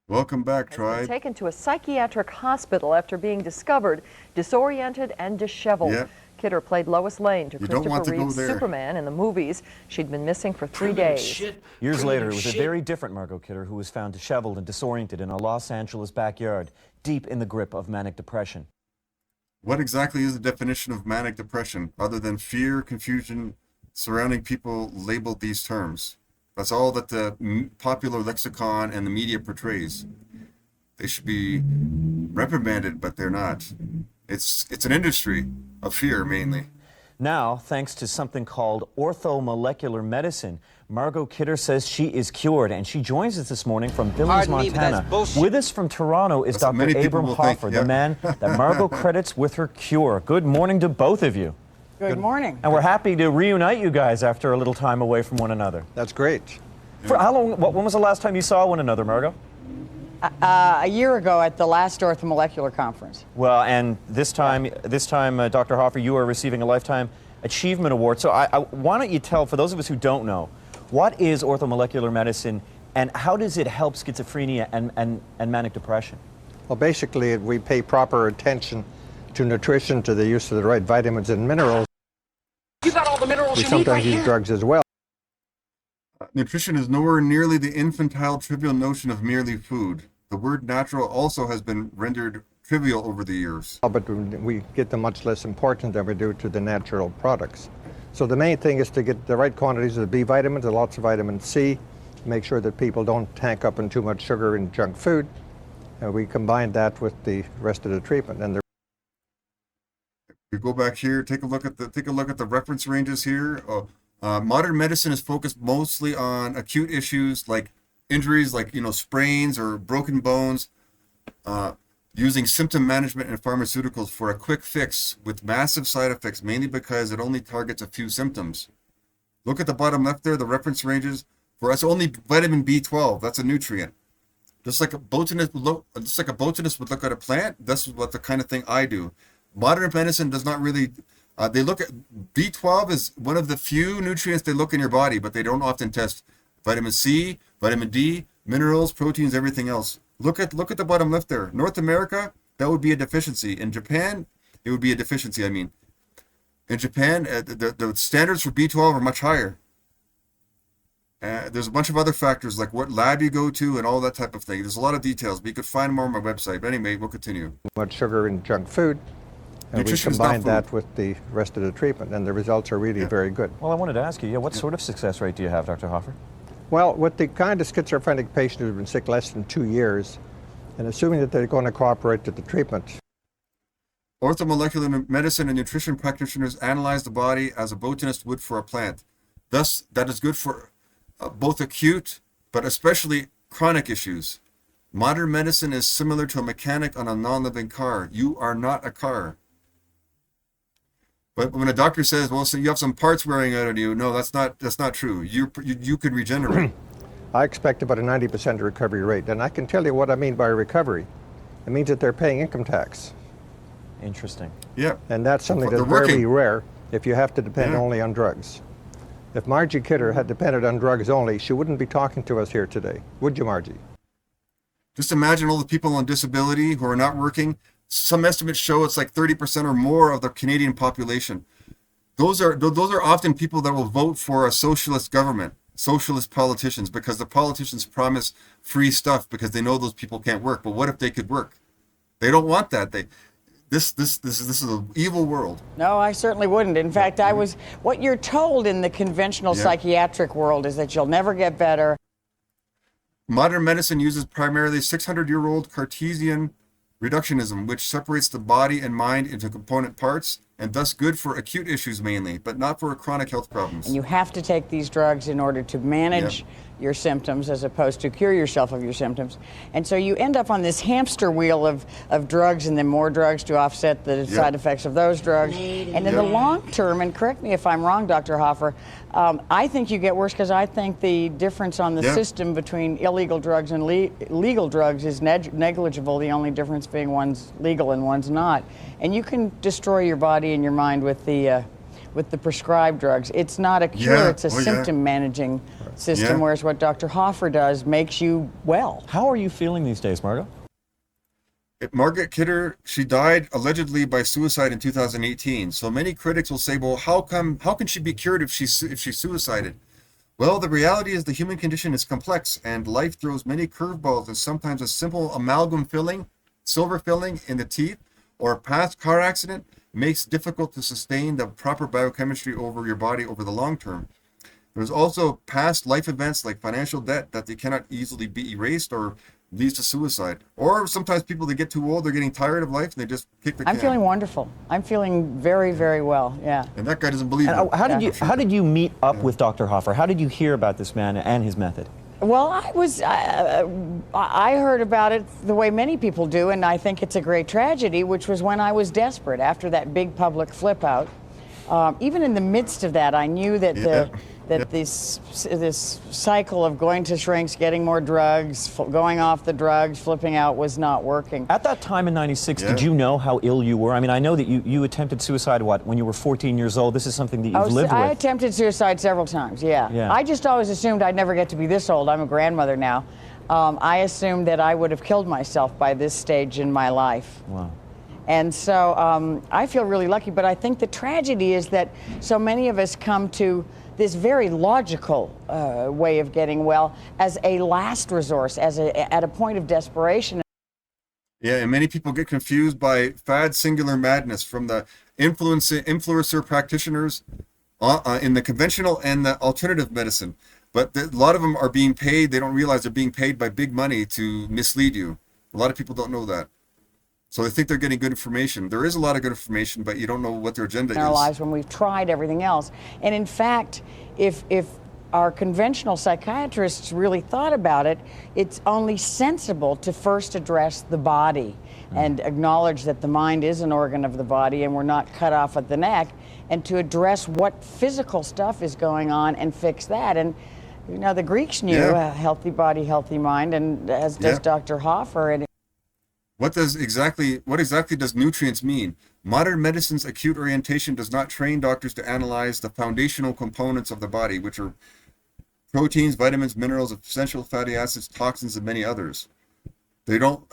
Welcome back, Has been tribe. taken to a psychiatric hospital after being discovered disoriented and disheveled. Yep. Kidder played Lois Lane to You don't want Christopher to go Reeve's there. Superman in the movies. She'd been missing for 3 days. Years later, it was a very different Margot Kidder who was found disheveled and disoriented in a Los Angeles backyard, deep in the grip of manic depression. What exactly is the definition of manic depression, other than fear, confusion surrounding people labeled these terms? That's all that the popular lexicon and the media portrays. They should be reprimanded, but they're not. It's an industry of fear, mainly. Now, thanks to something called orthomolecular medicine, Margot Kidder says she is cured, and she joins us this morning from Billings, Montana. With us from Toronto is Dr. Abram Hoffer, the man that Margot credits with her cure. Good morning to both of you. Good morning. And we're happy to reunite you guys after a little time away from one another. That's great. For how long? When was the last time you saw one another, Margot? A year ago at the last orthomolecular conference. Well, and this time, Dr. Hoffer, you are receiving a Lifetime Achievement Award. So why don't you tell, for those of us who don't know, what is orthomolecular medicine and how does it help schizophrenia and manic depression? Well, basically, we pay proper attention to nutrition, to the use of the right vitamins and minerals. You got all the minerals We you need right sometimes use here. drugs as well. Nutrition is nowhere nearly the infantile, trivial notion of merely food. The word natural also has been rendered trivial over the years. But we get them much less important than we do to the natural products. So the main thing is to get the right quantities of the B vitamins and lots of vitamin C, make sure that people don't tank up on too much sugar and junk food. We combine that with the rest of the treatment. And We go back here, take a look at the reference ranges here. Modern medicine is focused mostly on acute issues like injuries, like sprains or broken bones, using symptom management and pharmaceuticals for a quick fix with massive side effects, mainly because it only targets a few symptoms. Look at the bottom left there, the reference ranges. For us, only vitamin B12, that's a nutrient. Just like a botanist would look at a plant, that's what the kind of thing I do. Modern medicine does not really, they look at, B12 is one of the few nutrients they look in your body, but they don't often test vitamin C, vitamin D, minerals, proteins, everything else. Look at the bottom left there. North America, that would be a deficiency. In Japan, it would be a deficiency, I mean. In Japan, the standards for B12 are much higher. There's a bunch of other factors like what lab you go to and all that type of thing. There's a lot of details, but you could find more on my website. But anyway, we'll continue. much sugar and junk food. And we Nutrition is not combine food. that with the rest of the treatment, and the results are really very good. Well, I wanted to ask you, what sort of success rate do you have, Dr. Hoffer? Well, with the kind of schizophrenic patient who's been sick less than 2 years, and assuming that they're going to cooperate with the treatment. Orthomolecular medicine and nutrition practitioners analyze the body as a botanist would for a plant. Thus, that is good for both acute, but especially chronic issues. Modern medicine is similar to a mechanic on a non-living car. You are not a car. But when a doctor says, well, so you have some parts wearing out on you, no, that's not true. You could regenerate. I expect about a 90% recovery rate, and I can tell you what I mean by recovery. It means that they're paying income tax. Interesting. Yeah. And that's something They're that's very working. rare if you have to depend Yeah. only on drugs. If Margie Kidder had depended on drugs only, she wouldn't be talking to us here today. Would you, Margie? Just imagine all the people on disability who are not working. Some estimates show it's like 30% or more of the Canadian population. Those are often people that will vote for a socialist government, socialist politicians, because the politicians promise free stuff because they know those people can't work. But what if they could work? They don't want that. This is an evil world. No, I certainly wouldn't. In fact, what you're told in the conventional psychiatric world is that you'll never get better. Modern medicine uses primarily 600-year-old Cartesian reductionism, which separates the body and mind into component parts, and thus good for acute issues mainly, but not for chronic health problems. And you have to take these drugs in order to manage your symptoms as opposed to cure yourself of your symptoms. And so you end up on this hamster wheel of drugs and then more drugs to offset the side effects of those drugs. And in the long term, and correct me if I'm wrong, Dr. Hoffer, I think you get worse because I think the difference on the system between illegal drugs and legal drugs is negligible, the only difference being one's legal and one's not. And you can destroy your body and your mind with the with the prescribed drugs. It's not a cure, Yeah. it's a symptom managing system, Yeah. whereas what Dr. Hoffer does makes you well. How are you feeling these days, Margot? Margot Kidder, she died allegedly by suicide in 2018. So many critics will say, well, how can she be cured if she suicided? Well, the reality is the human condition is complex and life throws many curveballs, and sometimes a simple amalgam filling, silver filling in the teeth, or a past car accident makes it difficult to sustain the proper biochemistry over your body over the long term. There's also past life events like financial debt that they cannot easily be erased or leads to suicide. Or sometimes people, they get too old, they're getting tired of life, and they just kick the can. I'm feeling wonderful. I'm feeling very, very well, yeah. And that guy doesn't believe it. How did you meet up with Dr. Hoffer? How did you hear about this man and his method? Well, I heard about it the way many people do, and I think it's a great tragedy, which was when I was desperate after that big public flip out. Even in the midst of that, I knew that this cycle of going to shrinks, getting more drugs, going off the drugs, flipping out was not working. At that time in '96, did you know how ill you were? I mean, I know that you attempted suicide, when you were 14 years old. This is something that you've lived with. I attempted suicide several times, yeah. I just always assumed I'd never get to be this old. I'm a grandmother now. I assumed that I would have killed myself by this stage in my life. Wow. And so I feel really lucky, but I think the tragedy is that so many of us come to this very logical way of getting well as a last resource, at a point of desperation. Yeah, and many people get confused by fad singular madness from the influencer practitioners in the conventional and the alternative medicine. But a lot of them are being paid. They don't realize they're being paid by big money to mislead you. A lot of people don't know that. So they think they're getting good information. There is a lot of good information, but you don't know what their agenda is. In our lives when we've tried everything else. And in fact, if our conventional psychiatrists really thought about it, it's only sensible to first address the body and acknowledge that the mind is an organ of the body and we're not cut off at the neck, and to address what physical stuff is going on and fix that. And you know, the Greeks knew a healthy body, healthy mind, and as does Dr. Hoffer. And what exactly does nutrients mean? Modern medicine's acute orientation does not train doctors to analyze the foundational components of the body, which are proteins, vitamins, minerals, essential fatty acids, toxins, and many others. They don't.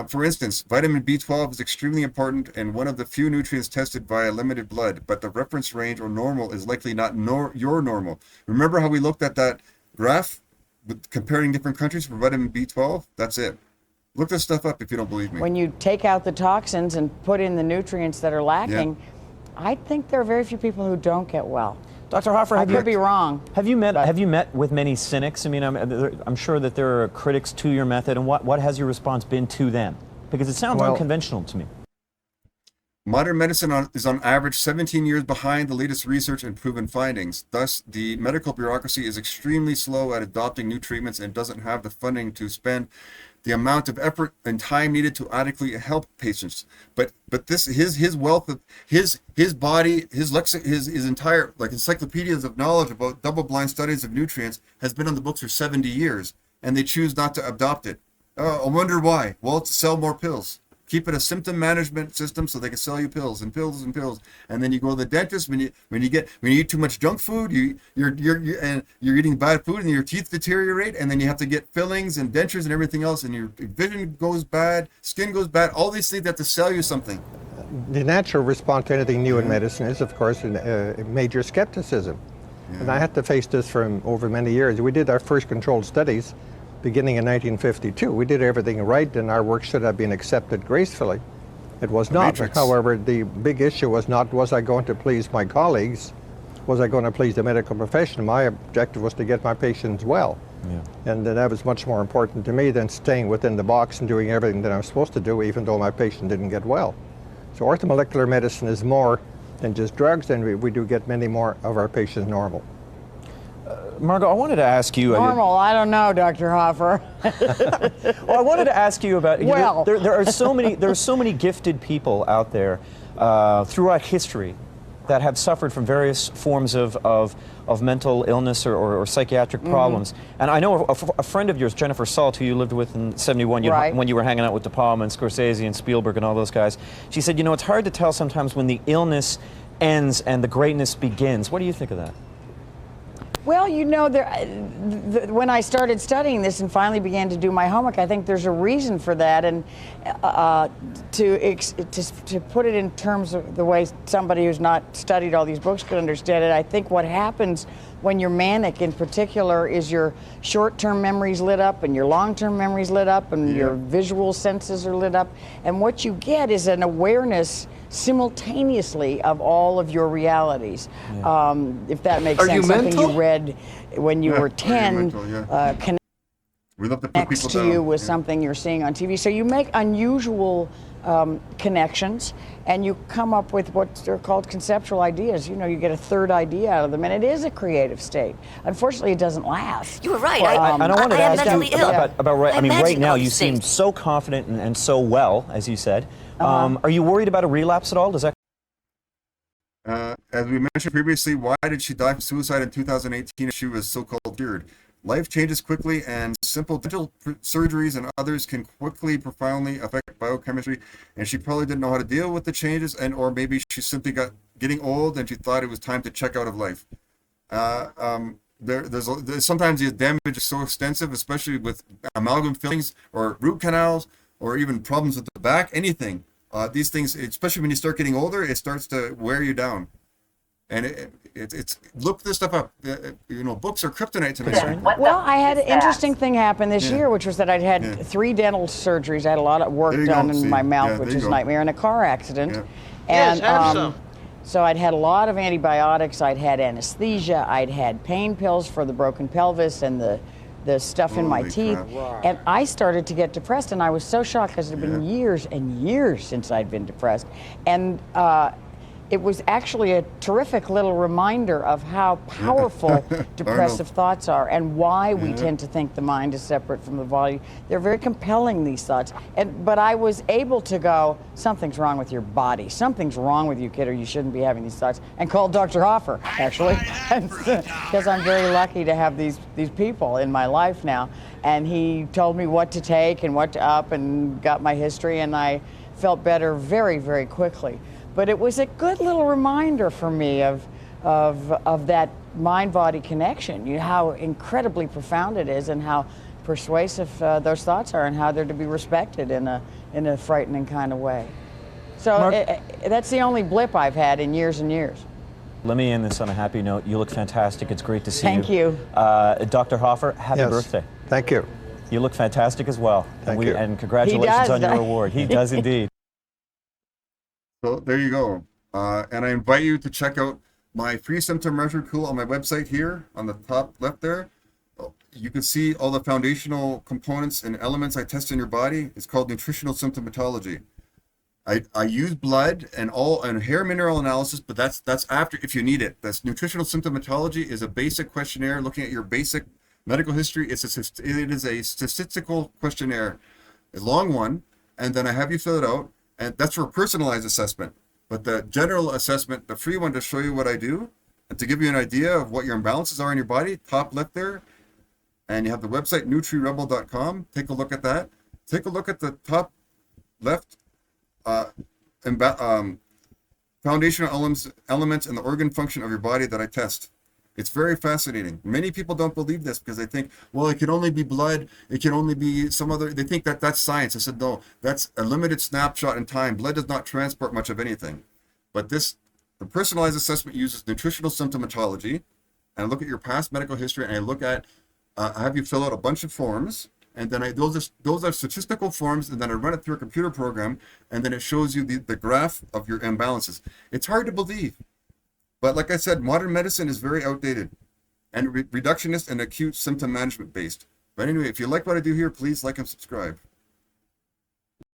For instance, vitamin B12 is extremely important and one of the few nutrients tested via limited blood, but the reference range or normal is likely not your normal. Remember how we looked at that graph with comparing different countries for vitamin B12? That's it. Look this stuff up if you don't believe me. When you take out the toxins and put in the nutrients that are lacking, I think there are very few people who don't get well. Dr. Hoffer, I could be wrong. Have you met with many cynics? I mean, I'm sure that there are critics to your method, and what has your response been to them? Because it sounds unconventional to me. Modern medicine is on average 17 years behind the latest research and proven findings. Thus, the medical bureaucracy is extremely slow at adopting new treatments and doesn't have the funding to spend the amount of effort and time needed to adequately help patients. But this his wealth of his body, his entire encyclopedias of knowledge about double-blind studies of nutrients has been on the books for 70 years, and they choose not to adopt it. I wonder why. Well, to sell more pills. Keep it a symptom management system so they can sell you pills and pills and pills. And then you go to the dentist when you eat too much junk food, you're eating bad food and your teeth deteriorate, and then you have to get fillings and dentures and everything else, and your vision goes bad, skin goes bad. All these things have to sell you something. The natural response to anything new in medicine is, of course, major skepticism. And I had to face this for over many years. We did our first controlled studies beginning in 1952. We did everything right, and our work should have been accepted gracefully. It was not. However, the big issue was not, was I going to please my colleagues? Was I going to please the medical profession? My objective was to get my patients well. And that was much more important to me than staying within the box and doing everything that I'm supposed to do, even though my patient didn't get well. So orthomolecular medicine is more than just drugs, and we do get many more of our patients normal. Margot, I wanted to ask you. Normal? I don't know, Dr. Hoffer. Well, I wanted to ask you about. Well, there are so many gifted people out there throughout history that have suffered from various forms of mental illness or psychiatric problems. And I know a friend of yours, Jennifer Salt, who you lived with in '71, when you were hanging out with De Palma and Scorsese and Spielberg and all those guys. She said, you know, it's hard to tell sometimes when the illness ends and the greatness begins. What do you think of that? Well, you know, when I started studying this and finally began to do my homework, I think there's a reason for that. And to put it in terms of the way somebody who's not studied all these books could understand it, I think what happens when you're manic in particular is your short-term memories lit up and your long-term memories lit up and your visual senses are lit up. And what you get is an awareness simultaneously of all of your realities. If that makes sense. Something you read when you were 10 connects to you with something you're seeing on TV. So you make unusual connections and you come up with what are called conceptual ideas. You know, you get a third idea out of them, and it is a creative state. Unfortunately, it doesn't last. You were right. I don't want to ask you about right. I mean, right now you seem seem so confident and so well, as you said. Are you worried about a relapse at all? Does that? As we mentioned previously, why did she die from suicide in 2018 if she was so-called cured? Life changes quickly, and simple dental surgeries and others can quickly, profoundly affect biochemistry, and she probably didn't know how to deal with the changes, or maybe she simply getting old and she thought it was time to check out of life. There's sometimes the damage is so extensive, especially with amalgam fillings or root canals, or even problems with the back, anything. These things, especially when you start getting older, it starts to wear you down. And it's look this stuff up. You know, books are kryptonite to me. Well, I had an interesting thing happen this year, which was that I'd had 3 dental surgeries. I had a lot of work done in my mouth, which is a nightmare, in a car accident. And so I'd had a lot of antibiotics. I'd had anesthesia. I'd had pain pills for the broken pelvis and the stuff in my teeth. Wow. And I started to get depressed, and I was so shocked because it had been years and years since I'd been depressed. And it was actually a terrific little reminder of how powerful depressive thoughts are and why we tend to think the mind is separate from the body. They're very compelling, these thoughts. But I was able to go, something's wrong with your body. Something's wrong with you, kid, or you shouldn't be having these thoughts. And called Dr. Hoffer, actually, because I'm very lucky to have these people in my life now. And he told me what to take and what to up and got my history, and I felt better very, very quickly. But it was a good little reminder for me of that mind-body connection, how incredibly profound it is and how persuasive those thoughts are and how they're to be respected in a frightening kind of way. So that's the only blip I've had in years and years. Let me end this on a happy note. You look fantastic. It's great to see you. Thank you. Dr. Hoffer, happy birthday. Thank you. You look fantastic as well. Thank you. And congratulations on your award. He does indeed. So there you go. And I invite you to check out my free symptom measure tool on my website here on the top left there. You can see all the foundational components and elements I test in your body. It's called nutritional symptomatology. I use blood and hair mineral analysis, but that's after if you need it. That's nutritional symptomatology is a basic questionnaire looking at your basic medical history. It is a statistical questionnaire, a long one, and then I have you fill it out. And that's for a personalized assessment. But the general assessment, the free one to show you what I do, and to give you an idea of what your imbalances are in your body, top left there. And you have the website, NutriRebel.com. Take a look at that. Take a look at the top left foundational elements and the organ function of your body that I test. It's very fascinating. Many people don't believe this because they think, well, it can only be blood. It can only be some other. They think that that's science. I said, no, that's a limited snapshot in time. Blood does not transport much of anything. But the personalized assessment uses nutritional symptomatology. And I look at your past medical history, and I look at, I have you fill out a bunch of forms. And then those are statistical forms, and then I run it through a computer program, and then it shows you the graph of your imbalances. It's hard to believe. But like I said, modern medicine is very outdated and reductionist and acute symptom management based. But anyway, if you like what I do here, please like and subscribe.